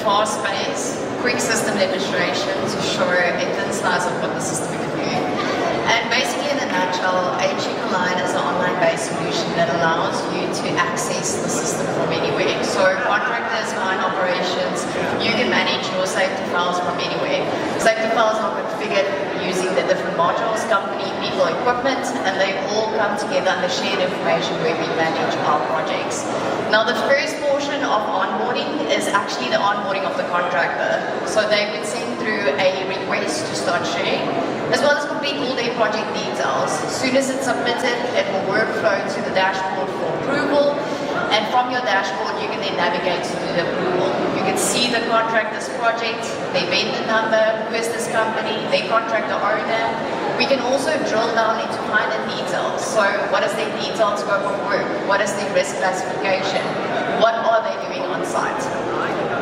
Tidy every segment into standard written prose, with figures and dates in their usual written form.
fast-paced, quick system demonstration to show a thin slice of what the system can do. And basically, in a nutshell, HSEC Online is an online-based solution that allows you to access the system from anywhere. So contractors, mine operations, you can manage your safety files from anywhere. Safety files are configured using the different modules, company, people, equipment, and they all come together under shared information where we manage our projects. Now, the first portion of onboarding is actually the onboarding of the contractor. So they would send through a request to start sharing, as well as complete all their project details. As soon as it's submitted, it will workflow to the dashboard for approval, and from your dashboard, you can then navigate to the approval. You can see the contractor's project, their vendor number, who is this company, their contractor owner. We can also drill down into finer details. So what is their detailed scope of work? What is their risk classification? What are they doing on site?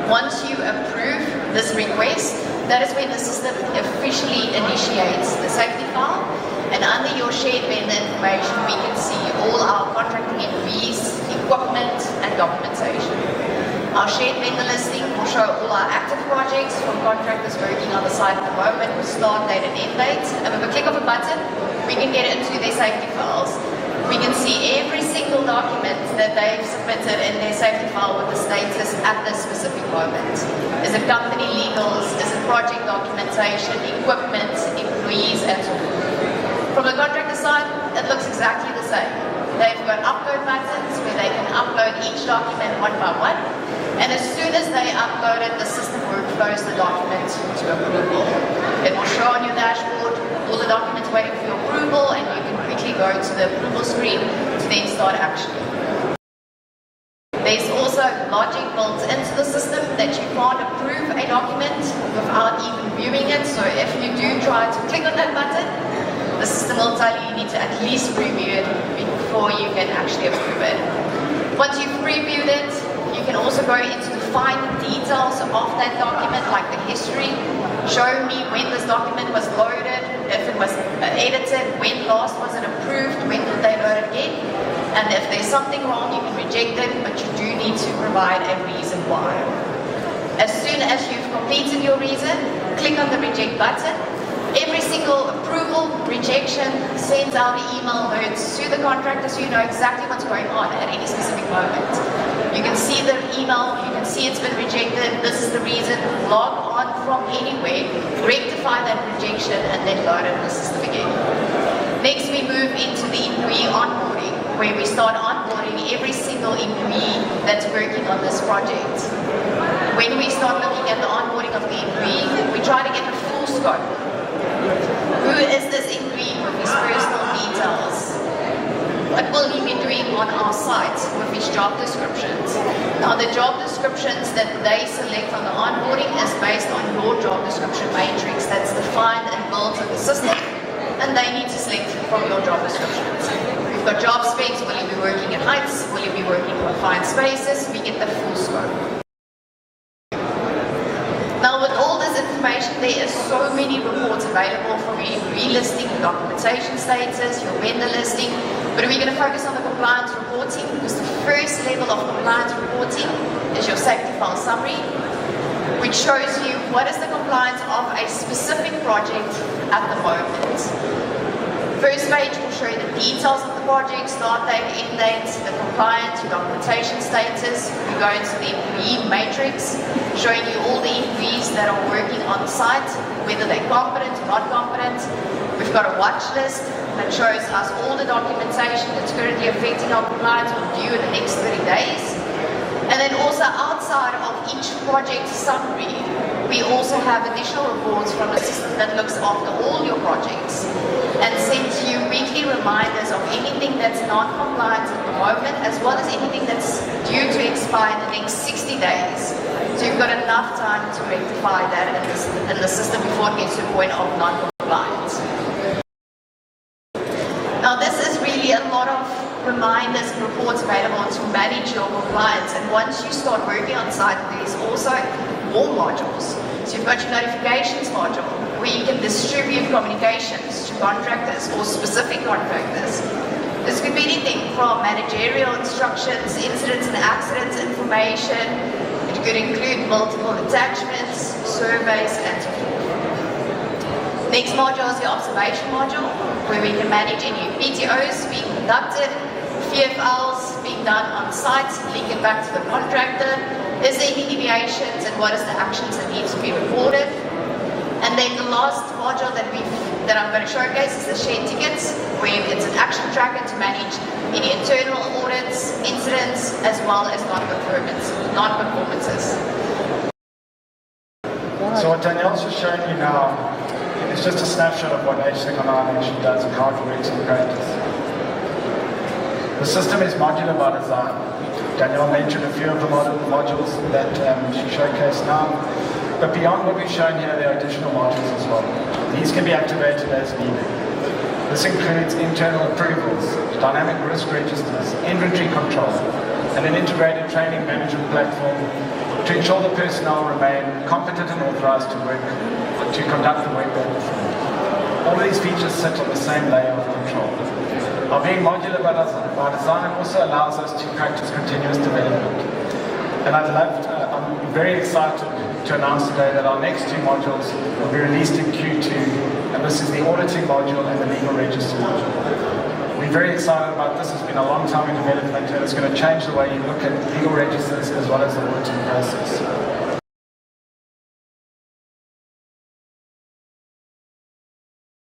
Once you approve this request, that is when the system officially initiates the safety file. And under your shared vendor information, we can see all our contracting employees, equipment, and documentation. Our shared vendor listing will show all our active projects from contractors working on the site at the moment with start date and end date. And with a click of a button, we can get into their safety files. We can see every single document that they've submitted in their safety file with the status at this specific moment. Is it company legals? Is it project documentation, equipment, employees, and so on? From the contractor side, it looks exactly the same. They've got upload buttons where they can upload each document one by one. And as soon as they upload it, the system workflows the document to approval. It will show on your dashboard all the documents waiting for your approval, and you can quickly go to the approval screen to then start action. There's also logic built into the system that you can't approve a document without even viewing it. So if you do try to click on that button, the system will tell you need to at least preview it before you can actually approve it. Once you've previewed it, you can also go into the fine details of that document, like the history. Show me when this document was loaded, if it was edited, when last was it approved, when did they load it again. And if there's something wrong, you can reject it, but you do need to provide a reason why. As soon as you've completed your reason, click on the reject button. Every single approval, rejection sends out an email alerts to the contractor so you know exactly what's going on at any specific moment. You can see the email, you can see it's been rejected, this is the reason, log on from anywhere, rectify that rejection, and then load it in the system again. Next, we move into the employee onboarding, where we start onboarding every single employee that's working on this project. When we start looking at the onboarding of the employee, we try to get the full scope. Who is this employee with his personal details? What will he be doing on our site with his job descriptions? Now, the job descriptions that they select on the onboarding is based on your job description matrix that's defined and built in the system, and they need to select from your job descriptions. We've got job specs. Will you be working in heights? Will you be working in confined spaces? We get the full scope. Now, with all this information, there is so many reports available from your relisting, documentation status, your vendor listing, but we're going to focus on the compliance reporting, because the first level of compliance reporting is your safety file summary, which shows you what is the compliance of a specific project at the moment. First page will show you the details of the project, start date, end date, the compliance, your documentation status. We go into the employee matrix, showing you all the employees that are working on site, whether they're competent or not competent. We've got a watch list that shows us all the documentation that's currently affecting our compliance or due in the next 30 days. And then also outside of each project summary, we also have additional reports from a system that looks after all your projects and sends you weekly reminders of anything that's not compliant at the moment, as well as anything that's due to expire in the next 60 days. So you've got enough time to rectify that in the system before it gets to the point of non-compliance. Now, this is really a lot of reminders and reports available to manage your compliance. And once you start working on site, there's also more modules. So you've got your notifications module, where you can distribute communications to contractors or specific contractors. This could be anything from managerial instructions, incidents and accidents information. It could include multiple attachments, surveys, and so forth. Next module is the observation module, where we can manage any PTOs being conducted, VFLs being done on site, link it back to the contractor. Is there any deviations and what is the actions that need to be reported? And then the last module that I'm going to showcase is the shared tickets, where it's an action tracker to manage any internal audits, incidents, as well as non-performances. So what Danielle's just showing you now is just a snapshot of what HSEC Online actually does and how it works in practice. The system is modular by design. Danielle mentioned a few of the modules that she showcased now. But beyond what we've shown here, there are additional modules as well. These can be activated as needed. This includes internal approvals, dynamic risk registers, inventory control, and an integrated training management platform to ensure the personnel remain competent and authorized to conduct the work they perform. All of these features sit on the same layer of control. Now, being modular by design also allows us to practice continuous development. And I'm very excited to announce today that our next two modules will be released in Q2, and this is the auditing module and the legal register module. We're very excited about this. It's been a long time in development, and it's going to change the way you look at legal registers as well as the auditing process.